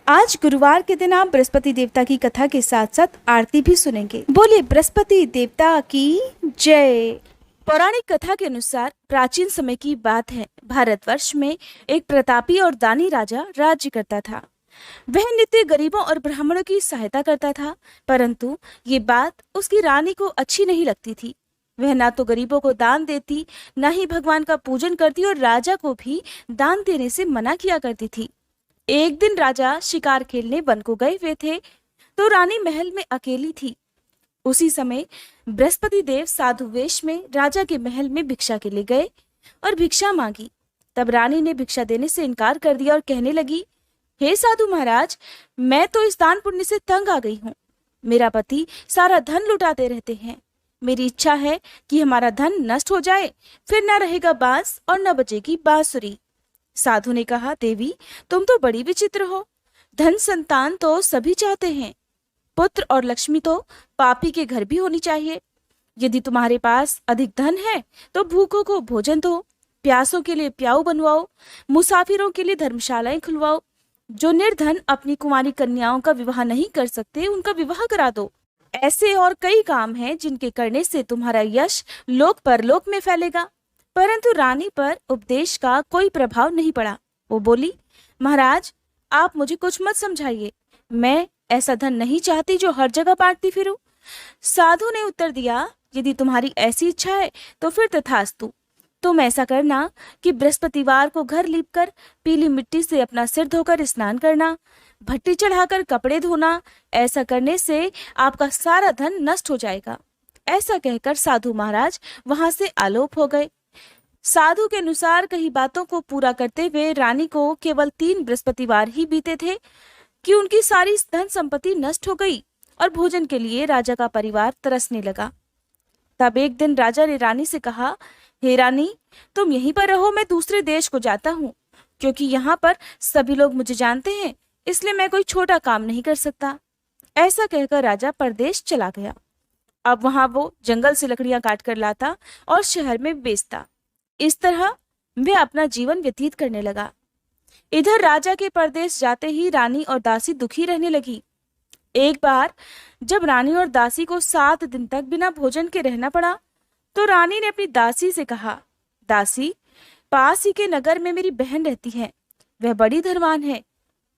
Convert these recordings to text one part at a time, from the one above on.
आज गुरुवार के दिन आप बृहस्पति देवता की कथा के साथ साथ आरती भी सुनेंगे। बोले बृहस्पति देवता की जय। पौराणिक कथा के अनुसार प्राचीन समय की बात है। भारतवर्ष में एक प्रतापी और दानी राजा राज्य करता था। वह नित्य गरीबों और ब्राह्मणों की सहायता करता था, परंतु ये बात उसकी रानी को अच्छी नहीं लगती थी। वह ना तो गरीबों को दान देती, ना ही भगवान का पूजन करती और राजा को भी दान देने से मना किया करती थी। एक दिन राजा शिकार खेलने वन को गए हुए थे, तो रानी महल में अकेली थी। उसी समय बृहस्पति देव साधु वेश में राजा के महल में भिक्षा के लिए गए और भिक्षा मांगी। तब रानी ने भिक्षा देने से इनकार कर दिया और कहने लगी, हे साधु महाराज, मैं तो इस दान पुण्य से तंग आ गई हूँ। मेरा पति सारा धन लुटाते रहते हैं। मेरी इच्छा है कि हमारा धन नष्ट हो जाए, फिर न रहेगा बांस और न बजेगी बांसुरी। साधु ने कहा, देवी, तुम तो बड़ी विचित्र हो। धन संतान तो सभी चाहते हैं, पुत्र और लक्ष्मी तो पापी के घर भी होनी चाहिए। यदि तुम्हारे पास अधिक धन है तो भूखों को भोजन दो, प्यासों के लिए प्याऊ बनवाओ, मुसाफिरों के लिए धर्मशालाएं खुलवाओ। जो निर्धन अपनी कुमारी कन्याओं का विवाह नहीं कर सकते, उनका विवाह करा दो। ऐसे और कई काम हैं जिनके करने से तुम्हारा यश लोक परलोक में फैलेगा। परंतु रानी पर उपदेश का कोई प्रभाव नहीं पड़ा। वो बोली, महाराज, आप मुझे कुछ मत समझाइए। मैं ऐसा धन नहीं चाहती जो हर जगह बांटती फिरूं। साधु ने उत्तर दिया, यदि तुम्हारी ऐसी इच्छा है तो फिर तथास्तु। तुम ऐसा करना कि बृहस्पतिवार को घर लीपकर पीली मिट्टी से अपना सिर धोकर स्नान करना, भट्टी चढ़ाकर कपड़े धोना। ऐसा करने से आपका सारा धन नष्ट हो जाएगा। ऐसा कहकर साधु महाराज वहां से आलोप हो गए। साधु के अनुसार कई बातों को पूरा करते हुए रानी को केवल 3 बृहस्पतिवार ही बीते थे कि उनकी सारी धन संपत्ति नष्ट हो गई और भोजन के लिए राजा का परिवार तरसने लगा। तब एक दिन राजा ने रानी से कहा, हे रानी, तुम यहीं पर रहो, मैं दूसरे देश को जाता हूँ, क्योंकि यहाँ पर सभी लोग मुझे जानते हैं, इसलिए मैं कोई छोटा काम नहीं कर सकता। ऐसा कहकर राजा परदेश चला गया। अब वहां वो जंगल से लकड़ियां काट कर लाता और शहर में बेचता। इस तरह वह अपना जीवन व्यतीत करने लगा। इधर राजा के परदेश जाते ही रानी और दासी दुखी रहने लगी। एक बार जब रानी और दासी को 7 दिन तक बिना भोजन के रहना पड़ा, तो रानी ने अपनी दासी से कहा, दासी, पास ही के नगर में मेरी बहन रहती है, वह बड़ी धनवान है।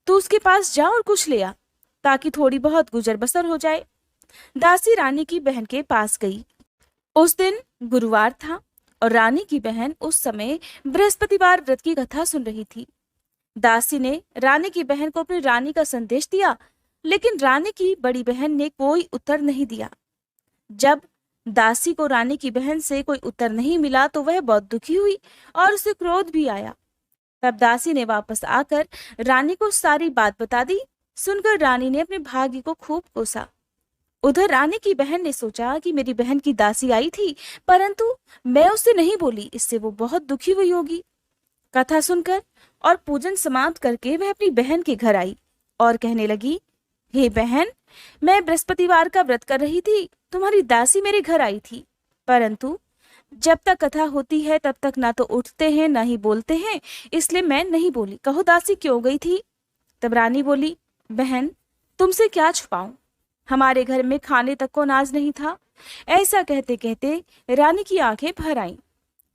तू उसके पास जा और कुछ ले आ, ताकि थोड़ी बहुत गुजर बसर हो जाए। दासी रानी की बहन के पास गई। उस दिन गुरुवार था और रानी की बहन उस समय बृहस्पतिवार व्रत की कथा सुन रही थी। दासी ने रानी की बहन को अपनी रानी का संदेश दिया, लेकिन रानी की बड़ी बहन ने कोई उत्तर नहीं दिया। जब दासी को रानी की बहन से कोई उत्तर नहीं मिला तो वह बहुत दुखी हुई और उसे क्रोध भी आया। तब दासी ने वापस आकर रानी को सारी बात बता दी। सुनकर रानी ने अपने भाग्य को खूब कोसा। उधर रानी की बहन ने सोचा कि मेरी बहन की दासी आई थी, परंतु मैं उससे नहीं बोली, इससे वो बहुत दुखी हुई होगी। कथा सुनकर और पूजन समाप्त करके वह अपनी बहन के घर आई और कहने लगी, हे बहन, मैं बृहस्पतिवार का व्रत कर रही थी, तुम्हारी दासी मेरे घर आई थी, परंतु जब तक कथा होती है तब तक ना तो उठते हैं ना ही बोलते हैं, इसलिए मैं नहीं बोली। कहो दासी क्यों गई थी? तब रानी बोली, बहन, तुमसे क्या छुपाऊं, हमारे घर में खाने तक को अनाज नहीं था। ऐसा कहते कहते रानी की आंखें भर आईं।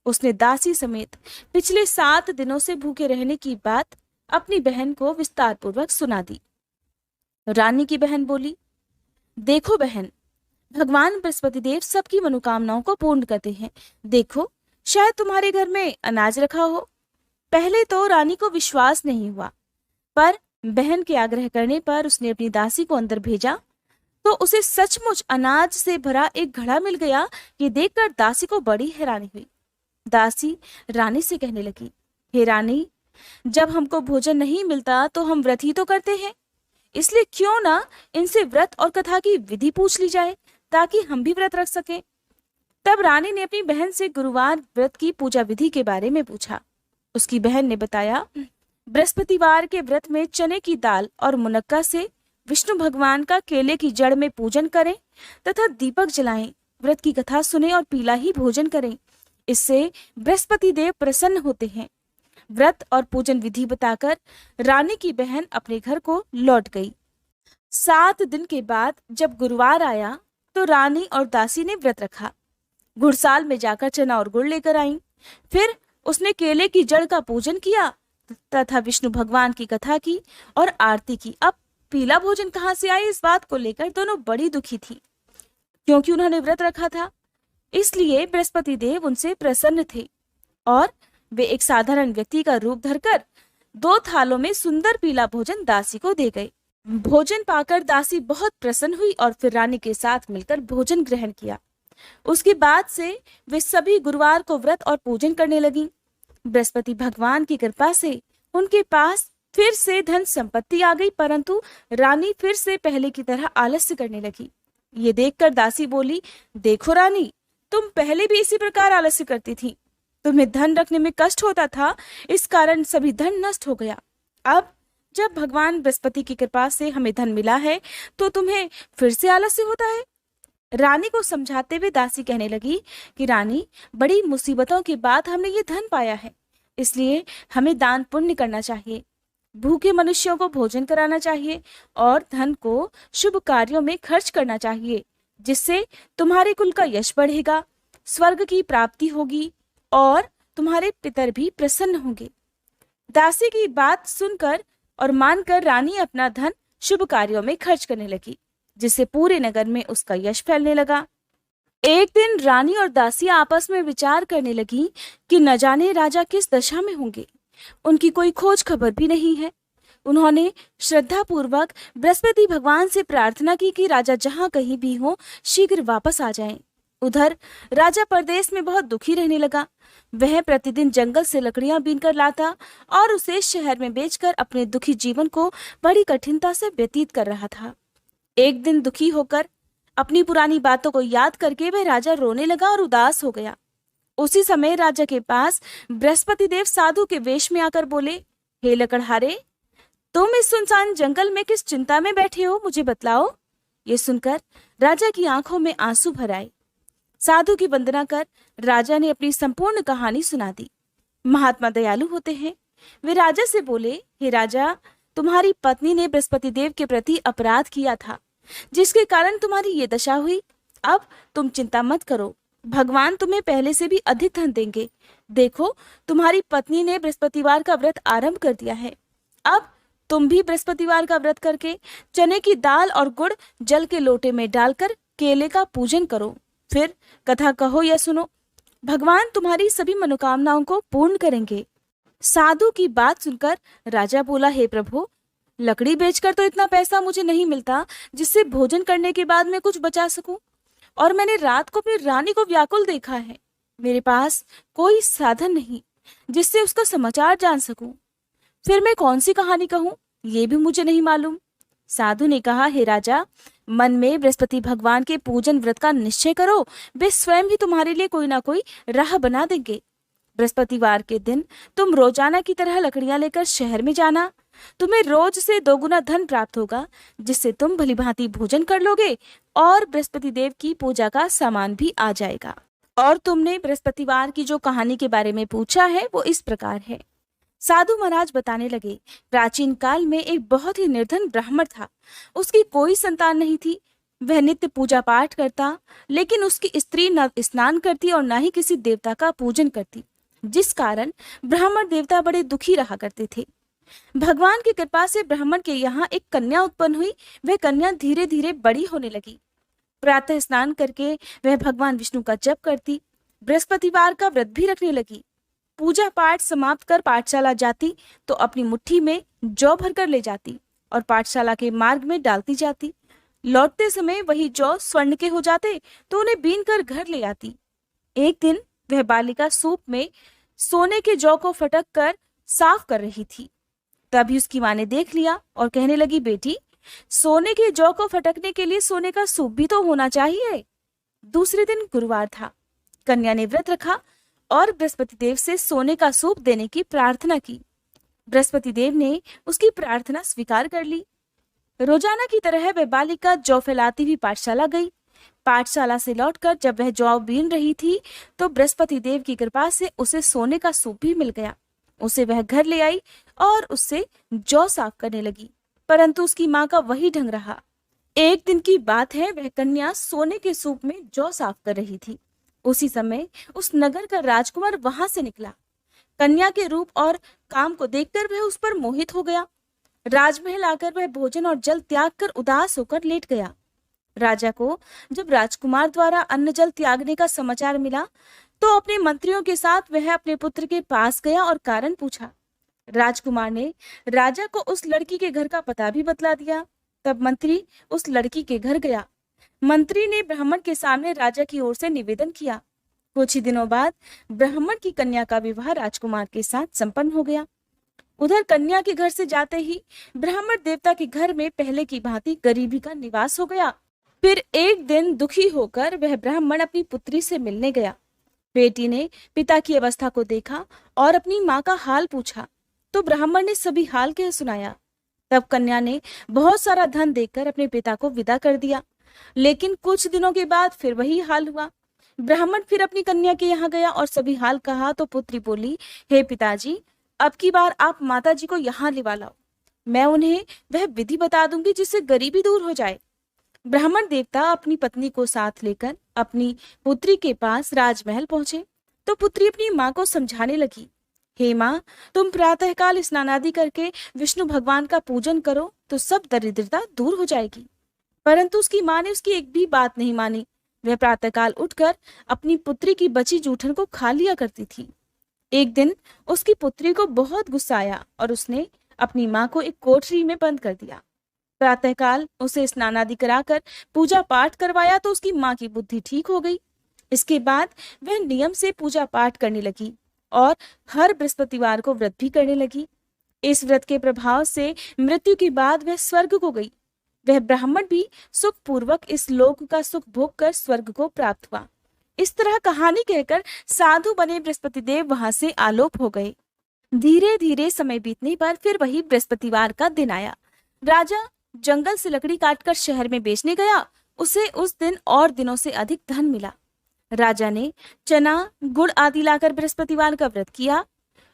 उसने दासी समेत पिछले 7 दिनों से भूखे रहने की बात अपनी बहन को विस्तार पूर्वक सुना दी। रानी की बहन बोली, देखो बहन, भगवान बृहस्पति देव सबकी मनोकामनाओं को पूर्ण करते हैं। देखो, शायद तुम्हारे घर में अनाज रखा हो। पहले तो रानी को विश्वास नहीं हुआ, पर बहन के आग्रह करने पर उसने अपनी दासी को अंदर भेजा तो उसे सचमुच अनाज से भरा एक घड़ा मिल गया। ये देखकर दासी को बड़ी हैरानी हुई। दासी रानी से कहने लगी, हे रानी, जब हमको भोजन नहीं मिलता तो हम व्रत ही तो करते हैं, इसलिए क्यों ना इनसे व्रत और कथा की विधि पूछ ली जाए, ताकि हम भी व्रत रख सकें। तब रानी ने अपनी बहन से गुरुवार व्रत की पूजा विधि के बारे में पूछा। उसकी बहन ने बताया, बृहस्पतिवार के व्रत में चने की दाल और मुनक्का से विष्णु भगवान का केले की जड़ में पूजन करें तथा दीपक जलाएं, व्रत की कथा सुने और पीला ही भोजन करें। इससे बृहस्पति देव प्रसन्न होते हैं। व्रत और पूजन विधि बताकर रानी की बहन अपने घर को लौट गई। 7 दिन के बाद जब गुरुवार आया तो रानी और दासी ने व्रत रखा। घुड़साल में जाकर चना और गुड़ लेकर आईं। फिर उसने केले की जड़ का पूजन किया तथा विष्णु भगवान की कथा की और आरती की। अब पीला भोजन कहाँ से आए, इस बात को लेकर दोनों बड़ी दुखी थी, क्योंकि उन्होंने व्रत रखा था। इसलिए बृहस्पति देव उनसे प्रसन्न थे और वे एक साधारण व्यक्ति का रूप धरकर 2 थालों में सुंदर पीला भोजन दासी को दे गए। भोजन पाकर दासी बहुत प्रसन्न हुई और फिर रानी के साथ मिलकर भोजन ग्रहण किया। उसके बाद से वे सभी गुरुवार को व्रत और पूजन करने लगी। बृहस्पति भगवान की कृपा से उनके पास फिर से धन संपत्ति आ गई, परंतु रानी फिर से पहले की तरह आलस्य करने लगी। ये देखकर दासी बोली, देखो रानी, तुम पहले भी इसी प्रकार आलस्य करती थी। तुम्हें धन रखने में कष्ट होता था, इस कारण सभी धन नष्ट हो गया। अब जब भगवान बृहस्पति की कृपा से हमें धन मिला है तो तुम्हें फिर से आलस्य होता है। रानी को समझाते हुए दासी कहने लगी कि रानी, बड़ी मुसीबतों के बाद हमने ये धन पाया है, इसलिए हमें दान पुण्य करना चाहिए, भूखे मनुष्यों को भोजन कराना चाहिए और धन को शुभ कार्यों में खर्च करना चाहिए, जिससे तुम्हारे कुल का यश बढ़ेगा, स्वर्ग की प्राप्ति होगी और तुम्हारे पितर भी प्रसन्न होंगे। दासी की बात सुनकर और मानकर रानी अपना धन शुभ कार्यों में खर्च करने लगी, जिससे पूरे नगर में उसका यश फैलने लगा। एक दिन रानी और दासी आपस में विचार करने लगी कि न जाने राजा किस दशा में होंगे, उनकी कोई खोज खबर भी नहीं है। उन्होंने श्रद्धा पूर्वक बृहस्पति भगवान से प्रार्थना की कि राजा जहां कहीं भी हो शीघ्र वापस आ जाएं। उधर राजा परदेश में बहुत दुखी रहने लगा। वह प्रतिदिन जंगल से लकड़ियां बीनकर लाता और उसे शहर में बेचकर अपने दुखी जीवन को बड़ी कठिनता से व्यतीत कर रहा था। एक दिन दुखी होकर अपनी पुरानी बातों को याद करके वह राजा रोने लगा और उदास हो गया। उसी समय राजा के पास बृहस्पति देव साधु के वेश में आकर बोले, हे लकड़हारे, तुम इस सुनसान जंगल में किस चिंता में बैठे हो, मुझे बतलाओ। ये सुनकर राजा की आंखों में आंसू भर आए। साधु की वंदना कर राजा ने अपनी संपूर्ण कहानी सुना दी। महात्मा दयालु होते हैं। वे राजा से बोले, हे राजा, तुम्हारी पत्नी ने बृहस्पति देव के प्रति अपराध किया था, जिसके कारण तुम्हारी ये दशा हुई। अब तुम चिंता मत करो, भगवान तुम्हें पहले से भी अधिक धन देंगे। देखो, तुम्हारी पत्नी ने बृहस्पतिवार का व्रत आरंभ कर दिया है। अब तुम भी बृहस्पतिवार का व्रत करके चने की दाल और गुड़ जल के लोटे में डालकर केले का पूजन करो। फिर कथा कहो या सुनो, भगवान तुम्हारी सभी मनोकामनाओं को पूर्ण करेंगे। साधु की बात सुनकर राजा बोला, हे प्रभु, लकड़ी बेचकर तो इतना पैसा मुझे नहीं मिलता जिससे भोजन करने के बाद मैं कुछ बचा सकूं, और मैंने रात को अपनी रानी को व्याकुल देखा है। मेरे पास कोई साधन नहीं जिससे उसका समाचार जान सकूं। फिर मैं कौन सी कहानी कहूं, ये भी मुझे नहीं मालूम। साधु ने कहा, हे राजा, मन में बृहस्पति भगवान के पूजन व्रत का निश्चय करो, वे स्वयं ही तुम्हारे लिए कोई ना कोई राह बना देंगे। बृहस्पतिवार के दिन तुम रोजाना की तरह लकड़ियां लेकर शहर में जाना। तुम्हें रोज से 2 गुना धन प्राप्त होगा, जिससे तुम भलीभांति भोजन कर लोगे और बृहस्पति देव की पूजा का सामान भी आ जाएगा। और तुमने बृहस्पतिवार की जो कहानी के बारे में पूछा है वो इस प्रकार है। साधु महाराज बताने लगे, प्राचीन काल में एक बहुत ही निर्धन ब्राह्मण था। उसकी कोई संतान नहीं थी। वह नित्य पूजा पाठ करता, लेकिन उसकी स्त्री न स्नान करती और न ही किसी देवता का पूजन करती, जिस कारण ब्राह्मण देवता बड़े दुखी रहा करते थे। भगवान की कृपा से ब्राह्मण के यहाँ एक कन्या उत्पन्न हुई। वह कन्या धीरे धीरे बड़ी होने लगी। प्रातः स्नान करके वह भगवान विष्णु का जप करती, बृहस्पतिवार का व्रत भी रखने लगी। पूजा पाठ समाप्त कर पाठशाला जाती तो अपनी मुट्ठी में जौ भरकर ले जाती और पाठशाला के मार्ग में डालती जाती। लौटते समय वही जौ स्वर्ण के हो जाते तो उन्हें बीन कर घर ले आती। एक दिन वह बालिका सूप में सोने के जौ को फटक कर साफ कर रही थी। तभी उसकी माँ ने देख लिया और कहने लगी, बेटी, सोने के जौ को फटकने के लिए सोने का सूप भी तो होना चाहिए। दूसरे दिन गुरुवार था। कन्या ने व्रत रखा और बृहस्पति देव से सोने का सूप देने की प्रार्थना की। बृहस्पति देव ने उसकी प्रार्थना स्वीकार कर ली। रोजाना की तरह वह बालिका जौ फैलाती हुई पाठशाला गई। पाठशाला से लौटकर जब वह जौ बीन रही थी तो बृहस्पति देव की कृपा से उसे सोने का सूप भी मिल गया। उसे वह घर ले आई और उससे जौ साफ करने लगी, परंतु उसकी माँ का वही ढंग रहा। एक दिन की बात है, वह कन्या सोने के सूप में जौ साफ कर रही थी। उसी समय उस नगर का राजकुमार वहां से निकला। कन्या के रूप और काम को देखकर वह उस पर मोहित हो गया। राजमहल आकर वह भोजन और जल त्याग कर उदास होकर लेट गया। राजा को जब राजकुमार द्वारा अन्न जल त्यागने का समाचार मिला तो अपने मंत्रियों के साथ वह अपने पुत्र के पास गया और कारण पूछा। राजकुमार ने राजा को उस लड़की के घर का पता भी बतला दिया। तब मंत्री उस लड़की के घर गया। मंत्री ने ब्राह्मण के सामने राजा की ओर से निवेदन किया। कुछ ही दिनों बाद ब्राह्मण की कन्या का विवाह राजकुमार के साथ संपन्न हो गया। उधर कन्या के घर से जाते ही ब्राह्मण देवता के घर में पहले की भांति गरीबी का निवास हो गया। फिर एक दिन दुखी होकर वह ब्राह्मण अपनी पुत्री से मिलने गया। बेटी ने पिता की अवस्था को देखा और अपनी माँ का हाल पूछा तो ब्राह्मण ने सभी हाल कह सुनाया। तब कन्या ने बहुत सारा धन देकर अपने पिता को विदा कर दिया। लेकिन कुछ दिनों के बाद फिर वही हाल हुआ। ब्राह्मण फिर अपनी कन्या के यहाँ गया और सभी हाल कहा तो पुत्री बोली, हे पिताजी, अब की बार आप माता जी को यहाँ लिवा लाओ। मैं उन्हें वह विधि बता दूंगी जिससे गरीबी दूर हो जाए। ब्राह्मण देवता अपनी पत्नी को साथ लेकर अपनी पुत्री के पास राजमहल पहुंचे तो पुत्री अपनी माँ को समझाने लगी, हे माँ, तुम प्रातःकाल स्नानादि करके विष्णु भगवान का पूजन करो तो सब दरिद्रता दूर हो जाएगी। परंतु उसकी माँ ने उसकी एक भी बात नहीं मानी। वह प्रातःकाल उठकर अपनी पुत्री की बची जूठन को खा लिया करती थी। एक दिन उसकी पुत्री को बहुत गुस्सा आया और उसने अपनी माँ को एक कोठरी में बंद कर दिया। प्रातःकाल उसे स्नानादि कराकर पूजा पाठ करवाया तो उसकी माँ की बुद्धि ठीक हो गई। इसके बाद वह नियम से पूजा पाठ करने लगी और हर बृहस्पतिवार को व्रत भी करने लगी। इस व्रत के प्रभाव से मृत्यु के बाद वह स्वर्ग को गई। वह ब्राह्मण भी सुख पूर्वक इस लोक का सुख भोग कर स्वर्ग को प्राप्त हुआ। इस तरह कहानी कहकर साधु बने बृहस्पति देव वहां से आलोप हो गए। धीरे धीरे समय बीतने पर फिर वही बृहस्पतिवार का दिन आया। राजा जंगल से लकड़ी काटकर शहर में बेचने गया। उसे उस दिन और दिनों से अधिक धन मिला। राजा ने चना, गुड़ आदि लाकर बृहस्पतिवार का व्रत किया।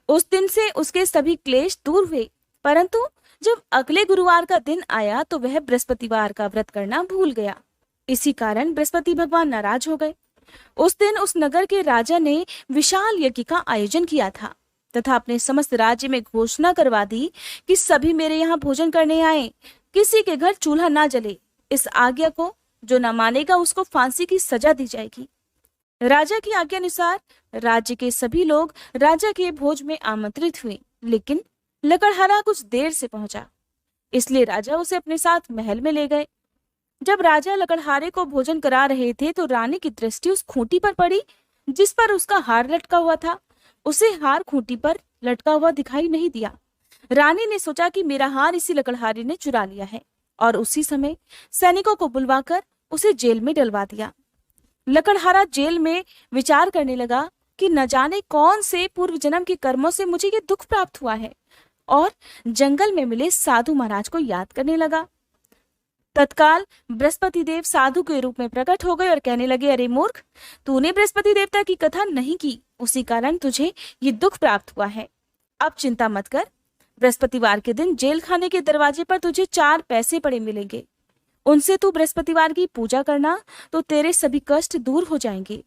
उस दिन से उसके सभी क्लेश दूर हुए। परंतु जब अगले गुरुवार का दिन आया तो वह बृहस्पतिवार का व्रत करना भूल गया। इसी कारण बृहस्पति भगवान नाराज हो गए। उस दिन उस नगर के राजा ने विशाल यज्ञ का आयोजन किया था तथा अपने समस्त राज्य में घोषणा करवा दी कि सभी मेरे यहाँ भोजन करने आए, किसी के घर चूल्हा ना जले। इस आज्ञा को जो न मानेगा उसको फांसी की सजा दी जाएगी। राजा की आज्ञा अनुसार राज्य के सभी लोग राजा के भोज में आमंत्रित हुए, लेकिन लकड़हारा कुछ देर से पहुंचा, इसलिए राजा उसे अपने साथ महल में ले गए। जब राजा लकड़हारे को भोजन करा रहे थे तो रानी की दृष्टि उस खूंटी पर पड़ी जिस पर उसका हार लटका हुआ था। उसे हार खूंटी पर लटका हुआ दिखाई नहीं दिया। रानी ने सोचा कि मेरा हार इसी लकड़हारे ने चुरा लिया है और उसी समय सैनिकों को बुलवाकर उसे जेल में डलवा दिया। लकड़हारा जेल में विचार करने लगा कि न जाने कौन से पूर्व जन्म के कर्मों से मुझे ये दुख प्राप्त हुआ है, और जंगल में मिले साधु महाराज को याद करने लगा। तत्काल बृहस्पति देव साधु के रूप में प्रकट हो गए और कहने लगे, अरे मूर्ख, तूने बृहस्पति देवता की कथा नहीं की, उसी कारण तुझे ये दुख प्राप्त हुआ है। अब चिंता मत कर, बृहस्पतिवार के दिन जेल खाने के दरवाजे पर तुझे 4 पैसे पड़े मिलेंगे। उनसे तू बृहस्पतिवार की पूजा करना तो तेरे सभी कष्ट दूर हो जाएंगे।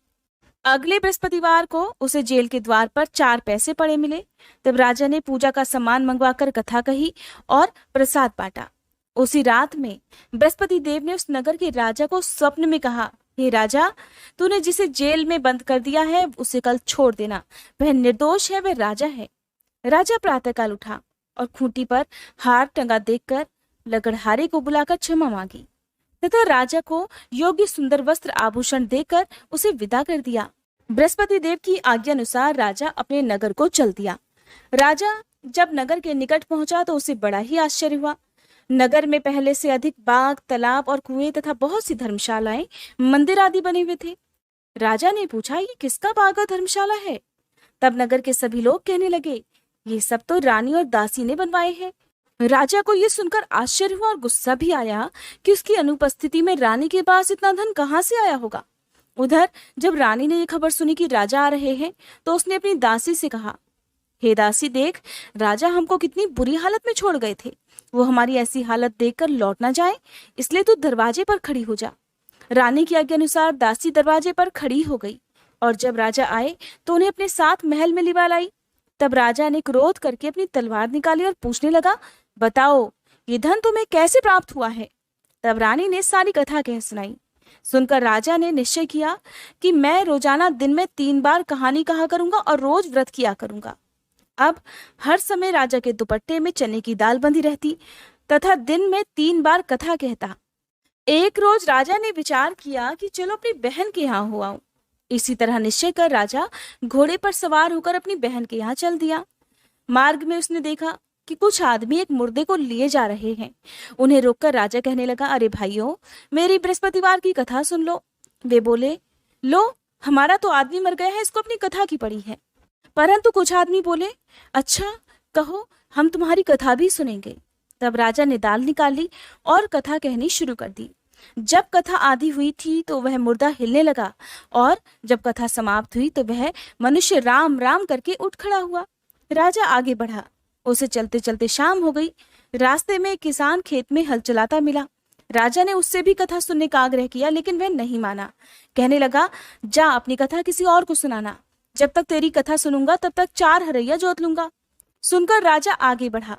अगले बृहस्पतिवार को उसे जेल के द्वार पर 4 पैसे पड़े मिले। तब राजा ने पूजा का सामान मंगवाकर कथा कही और प्रसाद बांटा। उसी रात में बृहस्पति देव ने उस नगर के राजा को स्वप्न में कहा, हे राजा, तूने जिसे जेल में बंद कर दिया है उसे कल छोड़ देना, वह निर्दोष है, वह राजा है। राजा प्रातःकाल उठा और खूंटी पर हार टंगा देखकर लकड़हारे को बुलाकर क्षमा मांगी तथा राजा को योग्य सुंदर वस्त्र आभूषण देकर उसे विदा कर दिया। बृहस्पति देव की आज्ञा अनुसार राजा अपने नगर को चल दिया। राजा जब नगर के निकट पहुंचा तो उसे बड़ा ही आश्चर्य हुआ। नगर में पहले से अधिक बाग, तालाब और कुएं तथा बहुत सी धर्मशालाएं, मंदिर आदि बने हुए थे। राजा ने पूछा, ये किसका बाग और धर्मशाला है? तब नगर के सभी लोग कहने लगे, ये सब तो रानी और दासी ने बनवाए हैं। राजा को ये सुनकर आश्चर्य हुआ और गुस्सा भी आया कि उसकी अनुपस्थिति में रानी के पास इतना धन कहाँ से आया होगा। उधर जब रानी ने ये खबर सुनी कि राजा आ रहे हैं तो उसने अपनी दासी से कहा, हे दासी देख, राजा हमको कितनी बुरी हालत में छोड़ गए थे। वो हमारी ऐसी हालत देखकर लौट ना जाए, इसलिए तू दरवाजे पर खड़ी हो जा। रानी की आज्ञा अनुसार दासी दरवाजे पर खड़ी हो गई और जब राजा आए तो उन्हें अपने साथ महल में लिवा लाई। तब राजा ने क्रोध करके अपनी तलवार निकाली और पूछने लगा, बताओ ये धन तुम्हें कैसे प्राप्त हुआ है। तब रानी ने सारी कथा कह सुनाई। सुनकर राजा ने निश्चय किया कि मैं रोजाना दिन में 3 बार कहानी कहा करूंगा और रोज व्रत किया करूंगा। अब हर समय राजा के दुपट्टे में चने की दाल बंधी रहती तथा दिन में 3 बार कथा कहता। एक रोज राजा ने विचार किया कि चलो अपनी बहन के यहाँ हो आऊं। इसी तरह निश्चय कर राजा घोड़े पर सवार होकर अपनी बहन के यहाँ चल दिया। मार्ग में उसने देखा कि कुछ आदमी एक मुर्दे को लिए जा रहे हैं। उन्हें रोककर राजा कहने लगा, अरे भाइयों, मेरी बृहस्पतिवार की कथा सुन लो। वे बोले, लो, हमारा तो आदमी मर गया है, इसको अपनी कथा की पड़ी है। परंतु कुछ आदमी बोले, अच्छा कहो, हम तुम्हारी कथा भी सुनेंगे। तब राजा ने दाल निकाली और कथा कहनी शुरू कर दी। जब कथा आधी हुई थी तो वह मुर्दा हिलने लगा और जब कथा समाप्त हुई तो वह मनुष्य राम राम करके उठ खड़ा हुआ। राजा आगे बढ़ा। उसे चलते चलते शाम हो गई। रास्ते में एक किसान खेत में हल चलाता मिला। राजा ने उससे भी कथा सुनने का आग्रह किया, लेकिन वह नहीं माना। कहने लगा, जा अपनी कथा किसी और को सुनाना। जब तक तेरी कथा सुनूंगा तब तक 4 हरैया जोत लूंगा। सुनकर राजा आगे बढ़ा।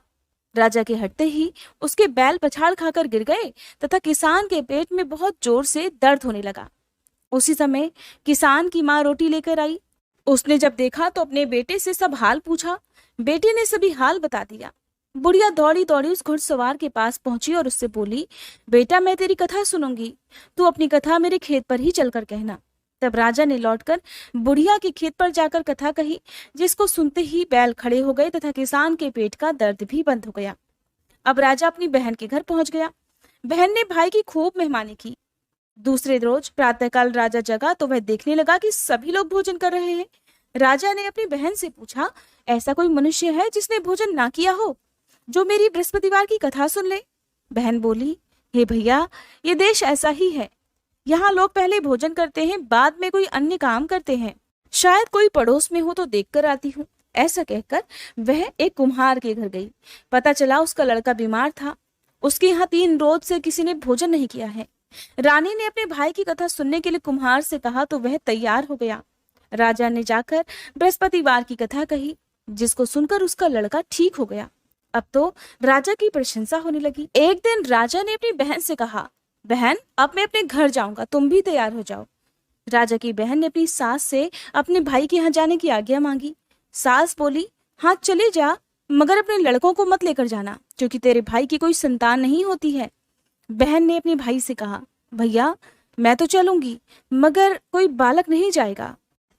राजा के हटते ही उसके बैल पछाड़ खाकर गिर गए तथा किसान के पेट में बहुत जोर से दर्द होने लगा। उसी समय किसान की माँ रोटी लेकर आई। उसने जब देखा तो अपने बेटे से सब हाल पूछा। बेटे ने सभी हाल बता दिया। बुढ़िया दौड़ी दौड़ी उस घुड़सवार के पास पहुंची और उससे बोली, बेटा, मैं तेरी कथा सुनूंगी, तू अपनी कथा मेरे खेत पर ही चलकर कहना। तब राजा ने लौटकर बुढ़िया के खेत पर जाकर कथा कही, जिसको सुनते ही बैल खड़े हो गए तथा किसान के पेट का दर्द भी बंद हो गया। अब राजा अपनी बहन के घर पहुंच गया। बहन ने भाई की खूब मेहमानी की। दूसरे रोज प्रातःकाल राजा जगा तो वह देखने लगा कि सभी लोग भोजन कर रहे हैं। राजा ने अपनी बहन से पूछा, ऐसा कोई मनुष्य है जिसने भोजन ना किया हो, जो मेरी बृहस्पतिवार की कथा सुन ले। बहन बोली, हे भैया, ये देश ऐसा ही है। यहाँ लोग पहले भोजन करते हैं, बाद में कोई अन्य काम करते हैं। शायद कोई पड़ोस में हो तो देखकर आती हूँ। ऐसा कहकर वह एक कुम्हार के घर गई। पता चला उसका लड़का बीमार था। उसके यहाँ 3 रोज से किसी ने भोजन नहीं किया है। रानी ने अपने भाई की कथा सुनने के लिए कुम्हार से कहा तो वह तैयार हो गया। राजा ने जाकर बृहस्पतिवार की कथा कही, जिसको सुनकर उसका लड़का ठीक हो गया। अब तो राजा की प्रशंसा होने लगी। एक दिन राजा ने अपनी बहन से कहा, बहन, अब मैं अपने घर जाऊंगा, तुम भी तैयार हो जाओ। राजा की बहन ने अपनी सास से अपने भाई के यहाँ जाने की आज्ञा मांगी। सास बोली, हाँ चले जा, मगर अपने लड़कों को मत लेकर जाना, क्योंकि तेरे भाई की कोई संतान नहीं होती है। बहन ने अपने भाई से कहा, भैया, मैं तो चलूंगी, मगर कोई बालक नहीं जाएगा।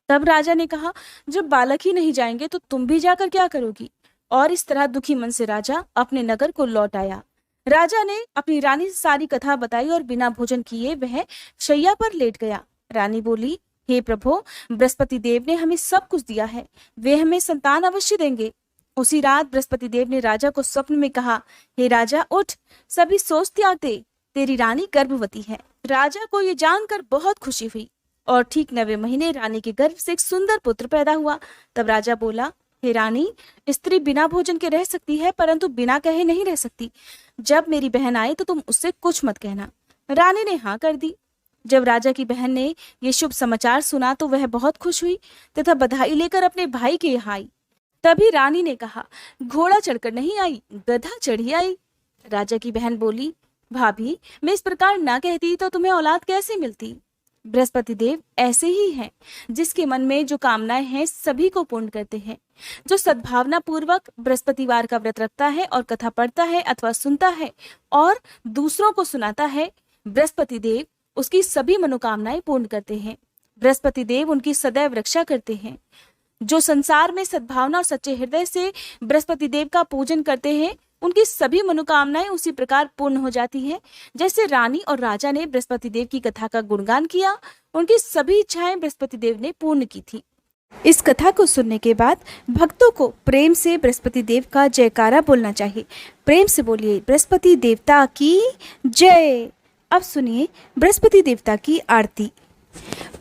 तब राजा ने कहा, जब बालक ही नहीं जाएंगे तो तुम भी जाकर क्या करोगी। और इस तरह दुखी मन से राजा अपने नगर को लौट आया। राजा ने अपनी रानी से सारी कथा बताई और बिना भोजन किए वह शैया पर लेट गया। रानी बोली, हे प्रभु, बृहस्पति देव ने हमें सब कुछ दिया है, वे हमें संतान अवश्य देंगे। उसी रात बृहस्पति देव ने राजा को स्वप्न में कहा, हे राजा, उठ, सभी सोच त्याग दे, तेरी रानी गर्भवती है। राजा को ये जानकर बहुत खुशी हुई और ठीक 9वें महीने रानी के गर्भ से एक सुंदर पुत्र पैदा हुआ। तब राजा बोला, हे रानी, स्त्री बिना भोजन के रह सकती है, परंतु बिना कहे नहीं रह सकती। जब मेरी बहन आए तो तुम उससे कुछ मत कहना। रानी ने हाँ कर दी। जब राजा की बहन ने ये शुभ समाचार सुना तो वह बहुत खुश हुई तथा बधाई लेकर अपने भाई के यहाँ आई। तभी रानी ने कहा, घोड़ा चढ़कर नहीं आई, गधा चढ़ी आई। राजा की बहन बोली, भाभी, मैं इस प्रकार ना कहती तो तुम्हें औलाद कैसे मिलती। बृहस्पति देव ऐसे ही हैं, जिसके मन में जो कामनाएं हैं सभी को पूर्ण करते हैं। जो सद्भावना पूर्वक बृहस्पतिवार का व्रत रखता है और कथा पढ़ता है अथवा सुनता है और दूसरों को सुनाता है, बृहस्पति देव उसकी सभी मनोकामनाएं पूर्ण करते हैं। बृहस्पति देव उनकी सदैव रक्षा करते हैं। जो संसार में सद्भावना और सच्चे हृदय से बृहस्पति देव का पूजन करते हैं, उनकी सभी मनोकामनाएं उसी प्रकार पूर्ण हो जाती हैं। जैसे रानी और राजा ने बृहस्पति देव की कथा का गुणगान किया, उनकी सभी इच्छाएं बृहस्पति देव ने पूर्ण की थी। इस कथा को सुनने के बाद भक्तों को प्रेम से बृहस्पति देव का जयकारा बोलना चाहिए। प्रेम से बोलिए, बृहस्पति देवता की जय। अब सुनिए बृहस्पति देवता की आरती।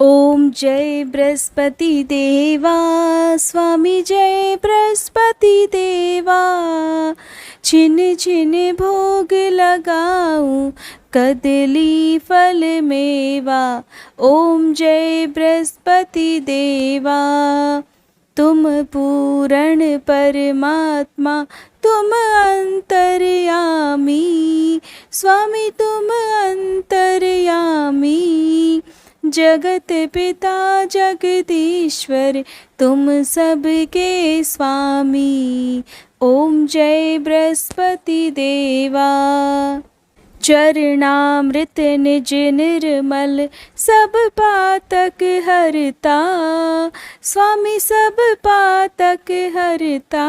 ओम जय बृहस्पति देवा, स्वामी जय बृहस्पति देवा। छिन छिन भोग लगाऊं, कदली फल मेवा। ओम जय बृहस्पति देवा। तुम पूर्ण परमात्मा, तुम अंतर्यामी, स्वामी तुम अंतर्यामी। जगत पिता जगदीश्वर, तुम सबके स्वामी। ओम जय बृहस्पति देवा। चरणामृत निज निर्मल, सब पातक हरता, स्वामी सब पातक हरता।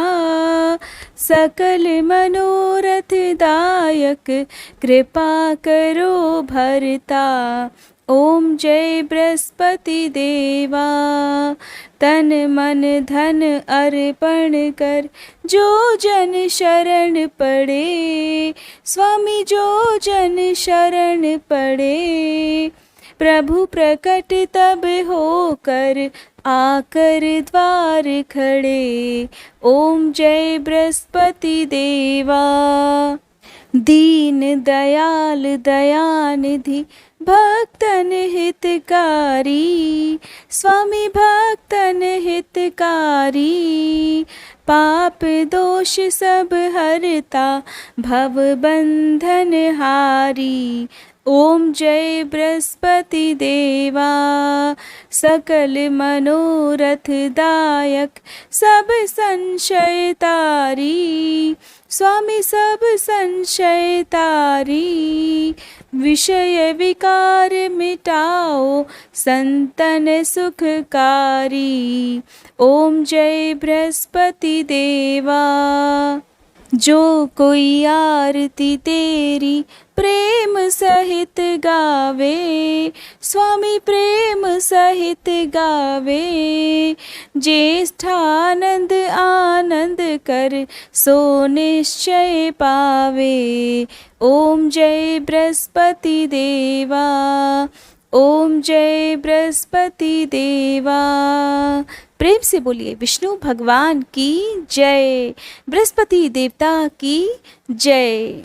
सकल मनोरथ दायक, कृपा करो भरता। ओम जय बृहस्पति देवा। तन मन धन अर्पण कर, जो जन शरण पड़े, स्वामी जो जन शरण पड़े। प्रभु प्रकट तब होकर, आकर द्वार खड़े। ओम जय बृहस्पति देवा। दीन दयाल दयानिधि, भक्तन हितकारी, स्वामी भक्तन हितकारी। पाप दोष सब हरता, भव बंधन हारी। ओम जय बृहस्पति देवा। सकल मनोरथ दायक, सब संशय तारी, स्वामी सब संशय तारी। विषय विकार मिटाओ, संतन सुखकारी। ओम जय बृहस्पति देवा। जो कोई आरती तेरी प्रेम सहित गावे, स्वामी प्रेम सहित गावे। ज्येष्ठानंद आनंद कर, सो निश्चय पावे। ओम जय बृहस्पति देवा। ओम जय बृहस्पति देवा। प्रेम से बोलिए विष्णु भगवान की जय, बृहस्पति देवता की जय।